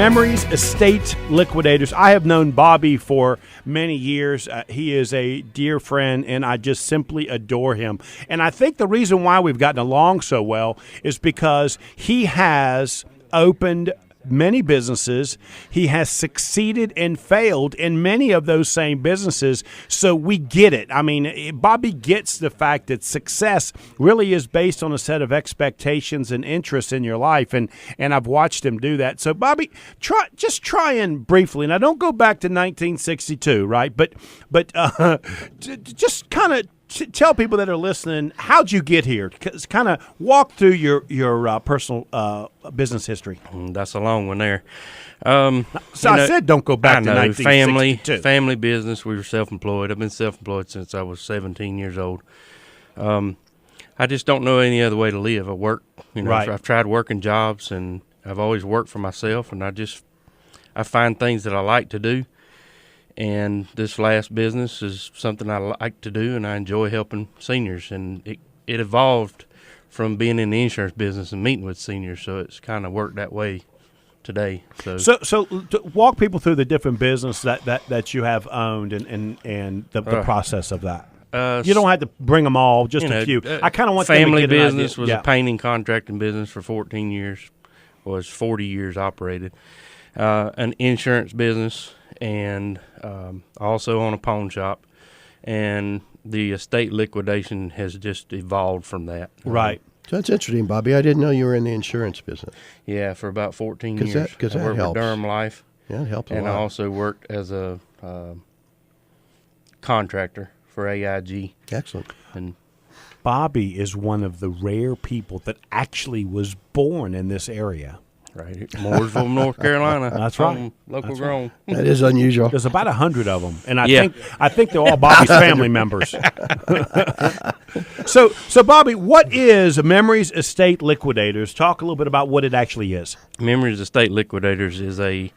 Memories Estate Liquidators. I have known Bobby for many years. He is a dear friend, and I just simply adore him. And I think the reason why we've gotten along so well is because he has opened many businesses. He has succeeded and failed in many of those same businesses. So we get it. I mean, Bobby gets the fact that success really is based on a set of expectations and interests in your life. And I've watched him do that. So Bobby, try and briefly, now don't go back to 1962, right? But just kind of tell people that are listening, how'd you get here? Kind of walk through your personal business history. That's a long one there. I said don't go back to 1962. Family business. We were self-employed. I've been self-employed since I was 17 years old. I just don't know any other way to live. I work, Right. I've tried working jobs, and I've always worked for myself, and I find things that I like to do. And this last business is something I like to do, and I enjoy helping seniors. And it evolved from being in the insurance business and meeting with seniors, so it's kind of worked that way today. So walk people through the different business that you have owned and the process of that. You don't have to bring them all, just a few. I kind of want family them to get business an idea. was a painting contracting business for 14 years, was 40 years operated. An insurance business, and also on a pawn shop, and the estate liquidation has just evolved from that. Right. So that's interesting, Bobby. I didn't know you were in the insurance business. Yeah, for about 14 years. Because I that worked helps. with Durham Life. Yeah, it helps a lot. And I also worked as a contractor for AIG. Excellent. And Bobby is one of the rare people that actually was born in this area. right here, Mooresville, North Carolina. That's right. Local That's grown. That is unusual. There's about 100 of them, and I Yeah. think they're all Bobby's family members. So Bobby, what is Memories Estate Liquidators? Talk a little bit about what it actually is. Memories Estate Liquidators is a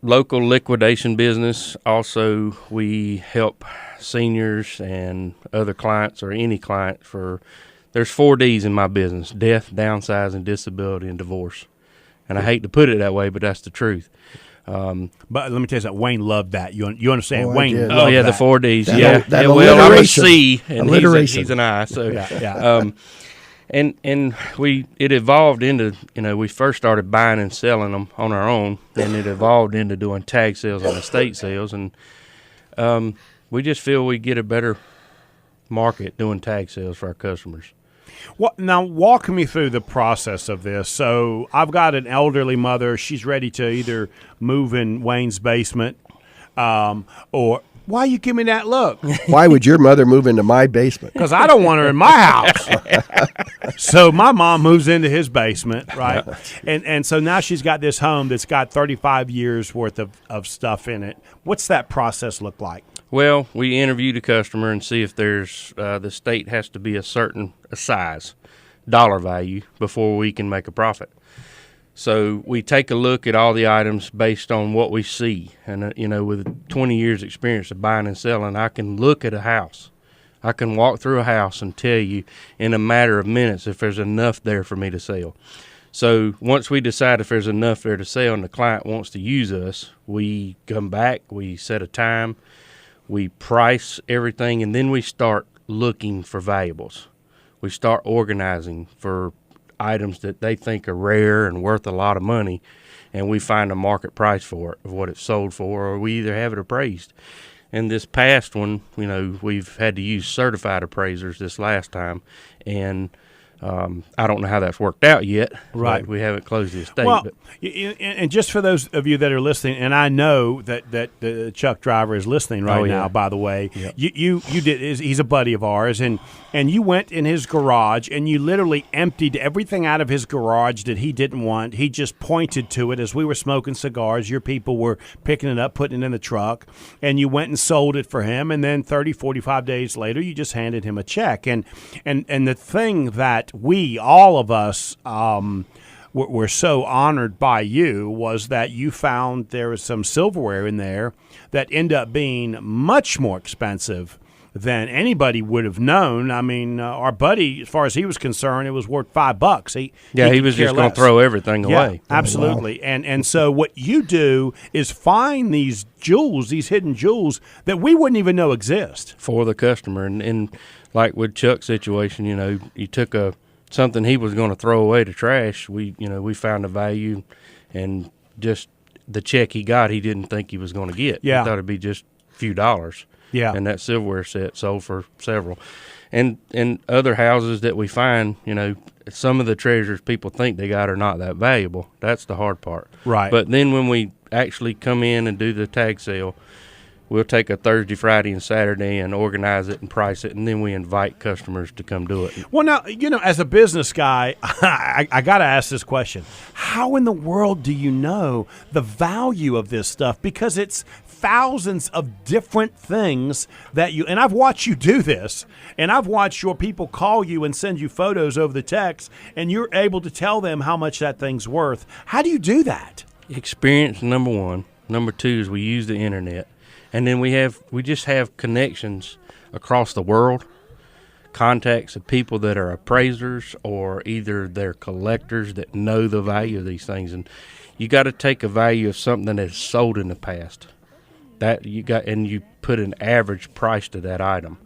local liquidation business. Also, we help seniors and other clients, or any client, there's 4 Ds in my business: death, downsizing, disability, and divorce. And I hate to put it that way, but that's the truth. But let me tell you something. Wayne loved that. You understand? Oh, I Wayne did. loved Oh, yeah, that. the 4 Ds. That Yeah. that Well, I'm a alliteration. C, and Alliteration. he's an I. So, Yeah. And it evolved into, we first started buying and selling them on our own, and it evolved into doing tag sales and estate sales, and we just feel we get a better market doing tag sales for our customers. Now, walk me through the process of this. So I've got an elderly mother. She's ready to either move in Wayne's basement or – why you give me that look? Why would your mother move into my basement? Because I don't want her in my house. So my mom moves into his basement, right? And so now she's got this home that's got 35 years worth of stuff in it. What's that process look like? Well, we interview the customer and see if there's the state has to be a certain size, dollar value, before we can make a profit. So we take a look at all the items based on what we see. And, with 20 years experience of buying and selling, I can look at a house. I can walk through a house and tell you in a matter of minutes if there's enough there for me to sell. So once we decide if there's enough there to sell and the client wants to use us, we come back, we set a time, we price everything, and then we start looking for valuables. We start organizing for items that they think are rare and worth a lot of money, and we find a market price for it, of what it's sold for, or we either have it appraised. And this past one, we've had to use certified appraisers this last time, and I don't know how that's worked out yet. Right. We haven't closed the estate. Well, but and just for those of you that are listening, and I know that the truck driver is listening right now, by the way, Yep. you did. He's a buddy of ours, and you went in his garage and you literally emptied everything out of his garage that he didn't want. He just pointed to it as we were smoking cigars. Your people were picking it up, putting it in the truck, and you went and sold it for him. And then 30, 45 days later, you just handed him a check. And the thing that we, all of us, were so honored by you was that you found there was some silverware in there that ended up being much more expensive than anybody would have known. I mean, our buddy, as far as he was concerned, it was worth $5. He was just going to throw everything away. Absolutely. And so what you do is find these jewels, these hidden jewels that we wouldn't even know exist for the customer. And like with Chuck's situation, you took something he was going to throw away to trash. We found a value, and just the check he got, he didn't think he was going to get. Yeah. He thought it'd be just a few dollars. Yeah. And that silverware set sold for several. And other houses that we find, some of the treasures people think they got are not that valuable. That's the hard part. Right. But then when we actually come in and do the tag sale, we'll take a Thursday, Friday, and Saturday and organize it and price it, and then we invite customers to come do it. Well, now, as a business guy, I got to ask this question. How in the world do you know the value of this stuff? Because it's thousands of different things that and I've watched you do this, and I've watched your people call you and send you photos over the text, and you're able to tell them how much that thing's worth. How do you do that? Experience, number one. Number two is we use the internet. And then we just have connections across the world, contacts of people that are appraisers or either they're collectors that know the value of these things. And you got to take a value of something that's sold in the past. That you put an average price to that item.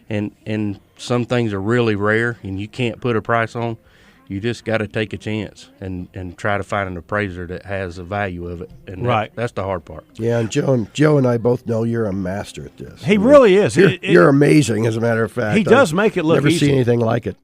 And some things are really rare and you can't put a price on. You just got to take a chance and try to find an appraiser that has the value of it. And that's the hard part. Yeah, and Joe and I both know you're a master at this. He really is. You're amazing, as a matter of fact. He does make it look never easy. see anything like it.